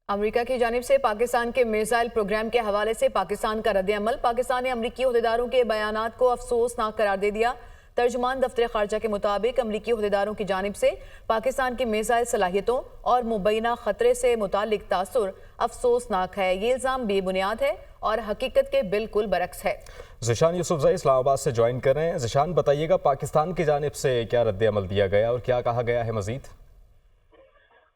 America की जानिब से पाकिस्तान के मिसाइल प्रोग्राम के हवाले से पाकिस्तान का रद्द-ए-अमल। पाकिस्तान ने अमरीकी अहदेदारों के बयानात को अफसोसनाक करार दे दिया। तर्जुमान दफ्तर खारजा के मुताबिक अमरीकी अहदेदारों की जानिब से पाकिस्तान की मिसाइल सलाहियतों और मुबैना खतरे से मुतालिक तासुर अफसोसनाक है। ये इल्ज़ाम बेबुनियाद है और हकीकत के बिल्कुल बरक्स है। ज़िशान यूसुफज़ई इस्लामाबाद से ज्वाइन कर रहे हैं। ज़िशान, बताइएगा पाकिस्तान की जानिब से क्या रद्द-ए-अमल दिया गया और क्या कहा गया है मज़ीद?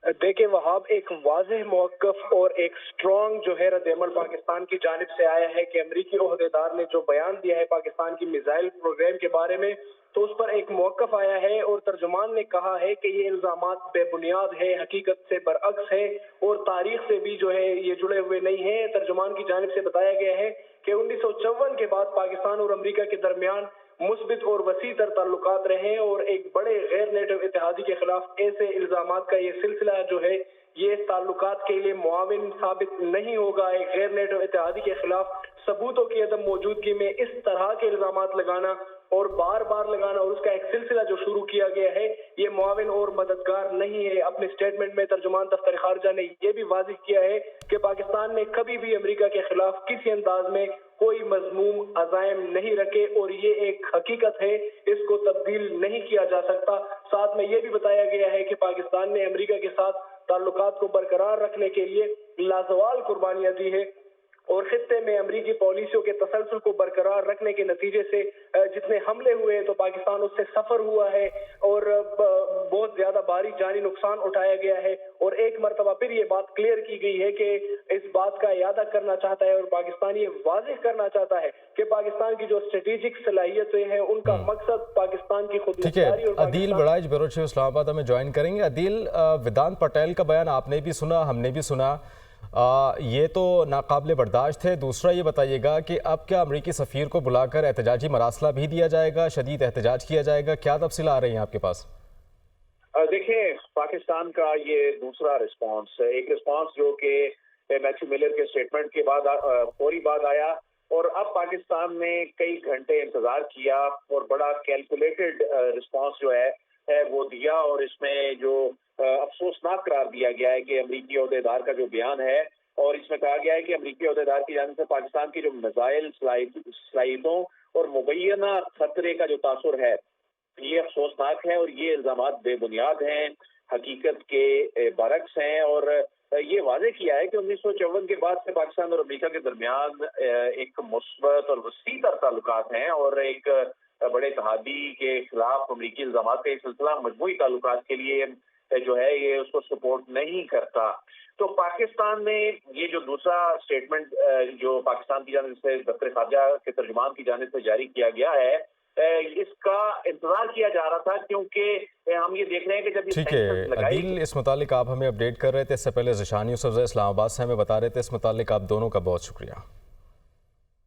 देखिए वहाब, एक वाज़ेह मौक़िफ़ और एक स्ट्रॉन्ग जो है रद्द-ए-अमल पाकिस्तान की जानिब से आया है कि अमरीकी ओहदेदार ने जो बयान दिया है पाकिस्तान की मिसाइल प्रोग्राम के बारे में, तो उस पर एक मौक़िफ़ आया है और तर्जुमान ने कहा है कि ये इल्ज़ामात बेबुनियाद है, हकीकत से बरअक्स है और तारीख से भी जो है ये जुड़े हुए नहीं है। तर्जुमान की जानिब से बताया गया है कि 1954 के बाद पाकिस्तान और अमरीका के दरमियान मुस्बित और वसी तर ताल्लुकात रहे और एक बड़े गैर नेटो इत्तेहादी के खिलाफ ऐसे इल्जामात का ये सिलसिला जो है ये ताल्लुकात के लिए मुआविन साबित नहीं होगा। एक गैर नेटो इत्तेहादी के खिलाफ सबूतों की अदम मौजूदगी में इस तरह के इल्जामात लगाना और बार बार लगाना और उसका एक सिलसिला जो शुरू किया गया है ये मुआविन और मददगार नहीं है। अपने स्टेटमेंट में तर्जुमान दफ्तर खारजा ने यह भी वाज़िह किया है कि पाकिस्तान ने कभी भी अमेरिका के खिलाफ किसी अंदाज में कोई मजमूम अज़ाइम नहीं रखे और ये एक हकीकत है, इसको तब्दील नहीं किया जा सकता। साथ में ये भी बताया गया है कि पाकिस्तान ने अमेरिका के साथ ताल्लुकात को बरकरार रखने के लिए लाजवाल कुर्बानियां दी है और खित्ते में अमरीकी पॉलिसियों के तसलसल को बरकरार रखने के नतीजे से जितने हमले हुए तो पाकिस्तान उससे सफर हुआ है और बहुत ज्यादा भारी जानी नुकसान उठाया गया है। और एक मरतबा फिर ये बात क्लियर की गई है कि इस बात का इयादा करना चाहता है और पाकिस्तान ये वाज़ेह करना चाहता है कि पाकिस्तान की जो स्ट्रेटेजिक सलाहियतें हैं उनका मकसद पाकिस्तान की खुद। ठीक है, अदील बड़ाइच बरोच इस्लामाबाद हमें ज्वाइन करेंगे। अदील, वेदांत पटेल का बयान आपने भी सुना, हमने भी सुना, ये तो नाकाबिले बर्दाश्त है। दूसरा ये बताइएगा कि अब क्या अमरीकी सफ़ीर को बुलाकर एहतजाजी मरासला भी दिया जाएगा, शदीद एहतजाज किया जाएगा? क्या तफसील आ रही हैं आपके पास? देखिए, पाकिस्तान का ये दूसरा रिस्पांस है, एक रिस्पांस जो कि मैथ्यू मिलर के स्टेटमेंट के बाद फौरी बाद आया और अब पाकिस्तान ने कई घंटे इंतजार किया और बड़ा कैलकुलेटेड रिस्पांस जो है वो दिया और इसमें जो अफसोसनाक करार दिया गया है कि अमरीकी ओहदेदार का जो बयान है और इसमें कहा गया है कि अमरीकी ओहदेदार की जानिब से पाकिस्तान की जो मिसाइल सलाहियतों और मुबैना खतरे का जो तासुर है ये अफसोसनाक है और ये इल्जामात बेबुनियाद हैं, हकीकत के बरक्स हैं। और ये वाज़ेह किया है कि 1954 के बाद से पाकिस्तान और अमेरिका के दरमियान एक मुस्बत और वसी तर ताल्लुकात हैं और एक बड़े इत्तेहादी के खिलाफ अमरीकी इल्जामात का एक सिलसिला मजमूई ताल्लुकात के लिए जो है ये उसको सपोर्ट नहीं करता। तो पाकिस्तान ने ये जो दूसरा स्टेटमेंट जो पाकिस्तान की जानिब से दफ्तर खारजा के तर्जुमान की जानिब से जारी किया गया है इसका इंतजार किया जा रहा था क्योंकि हम ये देख रहे हैं कि जब ठीक है अदील, इस मुतालिक आप हमें अपडेट कर रहे थे, इससे पहले ज़िशान यूसुफज़ई इस्लामाबाद से हमें बता रहे थे। इस मुतालिक आप दोनों का बहुत शुक्रिया।